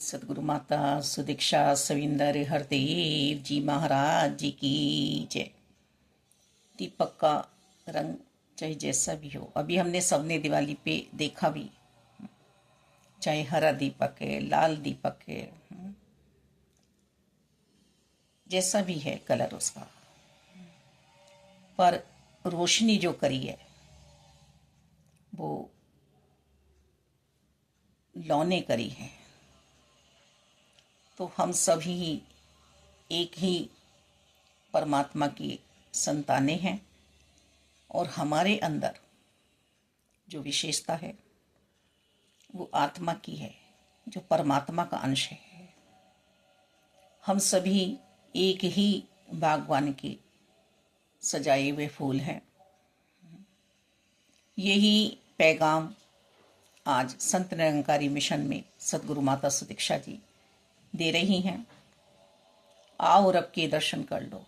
सदगुरु माता सुदीक्षा सविंदर हरदेव जी महाराज जी की जय। दीपक का रंग चाहे जैसा भी हो, अभी हमने सबने दिवाली पे देखा भी, चाहे हरा दीपक है, लाल दीपक है, जैसा भी है कलर उसका, पर रोशनी जो करी है वो लौने करी है। तो हम सभी एक ही परमात्मा की संतानें हैं और हमारे अंदर जो विशेषता है वो आत्मा की है, जो परमात्मा का अंश है। हम सभी एक ही बागवान के सजाए हुए फूल हैं। यही पैगाम आज संत निरंकारी मिशन में सदगुरु माता सुदीक्षा जी दे रही हैं। आओ रब के दर्शन कर लो।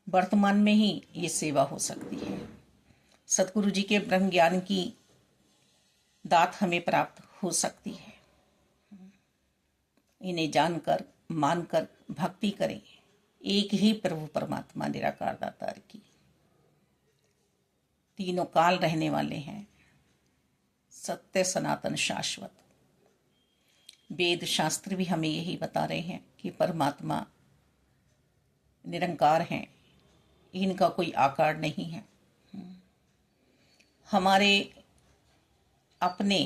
वर्तमान में ही ये सेवा हो सकती है। सतगुरु जी के ब्रह्म ज्ञान की दात हमें प्राप्त हो सकती है। इन्हें जानकर मानकर भक्ति करें एक ही प्रभु परमात्मा निराकार दातार की। तीनों काल रहने वाले हैं, सत्य सनातन शाश्वत। वेद शास्त्र भी हमें यही बता रहे हैं कि परमात्मा निरंकार हैं, इनका कोई आकार नहीं है। हमारे अपने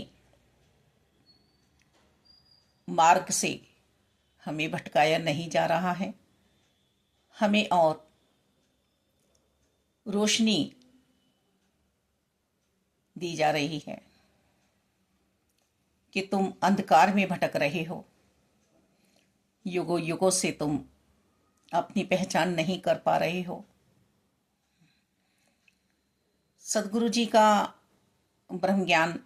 मार्ग से हमें भटकाया नहीं जा रहा है, हमें और रोशनी दी जा रही है कि तुम अंधकार में भटक रहे हो, युगों युगों से तुम अपनी पहचान नहीं कर पा रहे हो। सदगुरु जी का ब्रह्म ज्ञान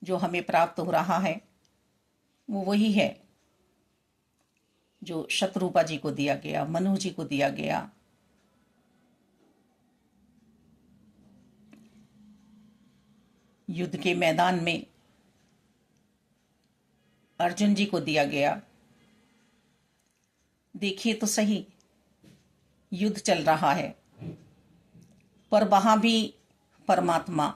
जो हमें प्राप्त हो रहा है वो वही है जो शतरूपा जी को दिया गया, मनु जी को दिया गया, युद्ध के मैदान में अर्जुन जी को दिया गया। देखिए तो सही, युद्ध चल रहा है पर वहां भी परमात्मा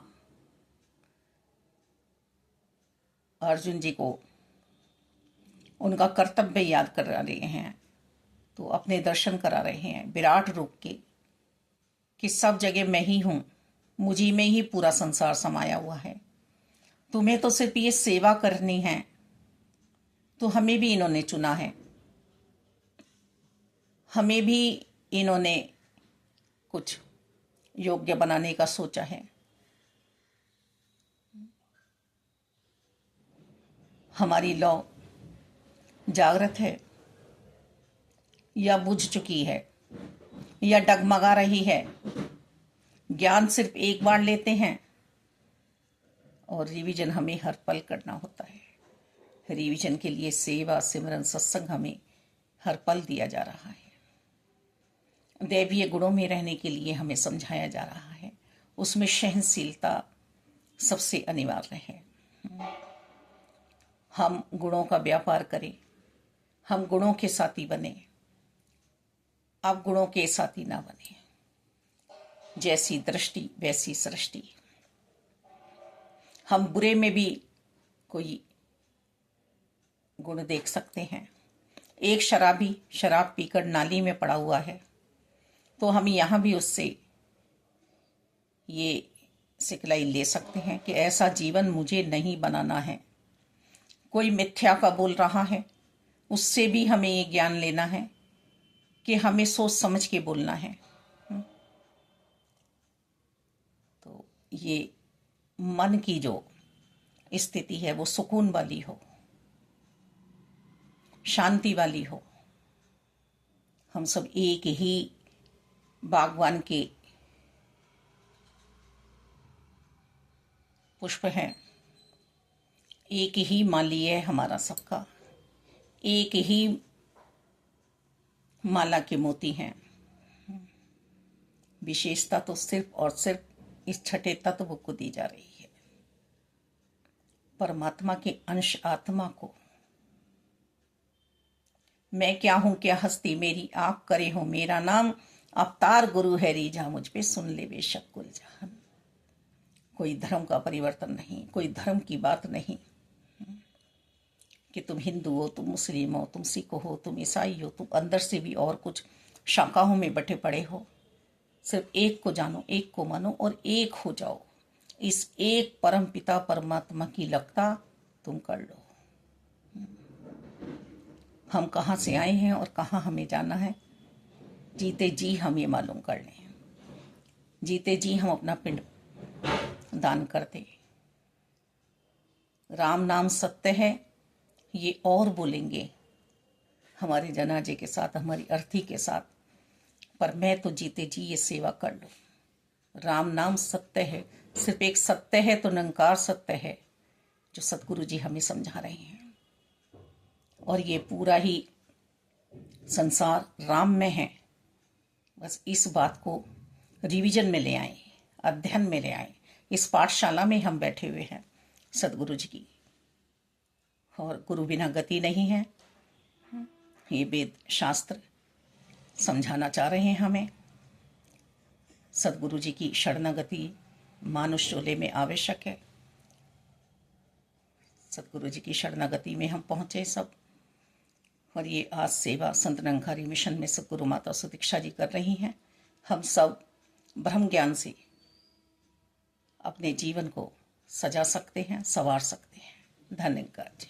अर्जुन जी को उनका कर्तव्य याद करा रहे हैं, तो अपने दर्शन करा रहे हैं विराट रूप के कि सब जगह मैं ही हूं, मुझी में ही पूरा संसार समाया हुआ है। तुम्हें तो सिर्फ ये सेवा करनी है। तो हमें भी इन्होंने चुना है, हमें भी इन्होंने कुछ योग्य बनाने का सोचा है। हमारी लौ जागृत है या बुझ चुकी है या डगमगा रही है। ज्ञान सिर्फ एक बार लेते हैं और रिवीजन हमें हर पल करना होता है। रिवीजन के लिए सेवा, सिमरन, सत्संग हमें हर पल दिया जा रहा है। दैवीय गुणों में रहने के लिए हमें समझाया जा रहा है। उसमें सहनशीलता सबसे अनिवार्य है। हम गुणों का व्यापार करें, हम गुणों के साथी बने, आप गुणों के साथी ना बने। जैसी दृष्टि वैसी सृष्टि। हम बुरे में भी कोई गुण देख सकते हैं। एक शराबी शराब पीकर नाली में पड़ा हुआ है तो हम यहाँ भी उससे ये सिखलाई ले सकते हैं कि ऐसा जीवन मुझे नहीं बनाना है। कोई मिथ्या का बोल रहा है, उससे भी हमें ये ज्ञान लेना है कि हमें सोच समझ के बोलना है। तो ये मन की जो स्थिति है वो सुकून वाली हो, शांति वाली हो। हम सब एक ही बागवान के पुष्प हैं, एक ही माली है हमारा सबका, एक ही माला के मोती हैं। विशेषता तो सिर्फ और सिर्फ इस छठे तत्व को दी जा रही है। परमात्मा के अंश आत्मा को। मैं क्या हूं, क्या हस्ती मेरी, आप करे हो मेरा नाम, अवतार गुरु है रीझा, मुझ पे सुन ले बेशक कुल जहान। कोई धर्म का परिवर्तन नहीं, कोई धर्म की बात नहीं कि तुम हिंदू हो, तुम मुस्लिम हो, तुम सिख हो, तुम ईसाई हो, तुम अंदर से भी और कुछ शाखाओं में बटे पड़े हो। सिर्फ एक को जानो, एक को मानो और एक हो जाओ। इस एक परम पिता परमात्मा की लगता तुम कर लो। हम कहाँ से आए हैं और कहाँ हमें जाना है, जीते जी हम ये मालूम कर लें। जीते जी हम अपना पिंड दान कर दें। राम नाम सत्य है, ये और बोलेंगे हमारे जनाजे के साथ, हमारी अर्थी के साथ, पर मैं तो जीते जी ये सेवा कर लूं। राम नाम सत्य है, सिर्फ एक सत्य है तो निरंकार सत्य है, जो सतगुरु जी हमें समझा रहे हैं। और ये पूरा ही संसार राम में है। बस इस बात को रिवीजन में ले आए, अध्ययन में ले आए। इस पाठशाला में हम बैठे हुए हैं सतगुरु जी की, और गुरु बिना गति नहीं है। ये वेद शास्त्र समझाना चाह रहे हैं हमें। सतगुरु जी की शरणागति मानुष चोले में आवश्यक है। सतगुरु जी की शरणागति में हम पहुंचे सब। और ये आज सेवा संत निरंकारी मिशन में सतगुरु माता सुदीक्षा जी कर रही हैं। हम सब ब्रह्म ज्ञान से अपने जीवन को सजा सकते हैं, संवार सकते हैं। धन्यवाद जी।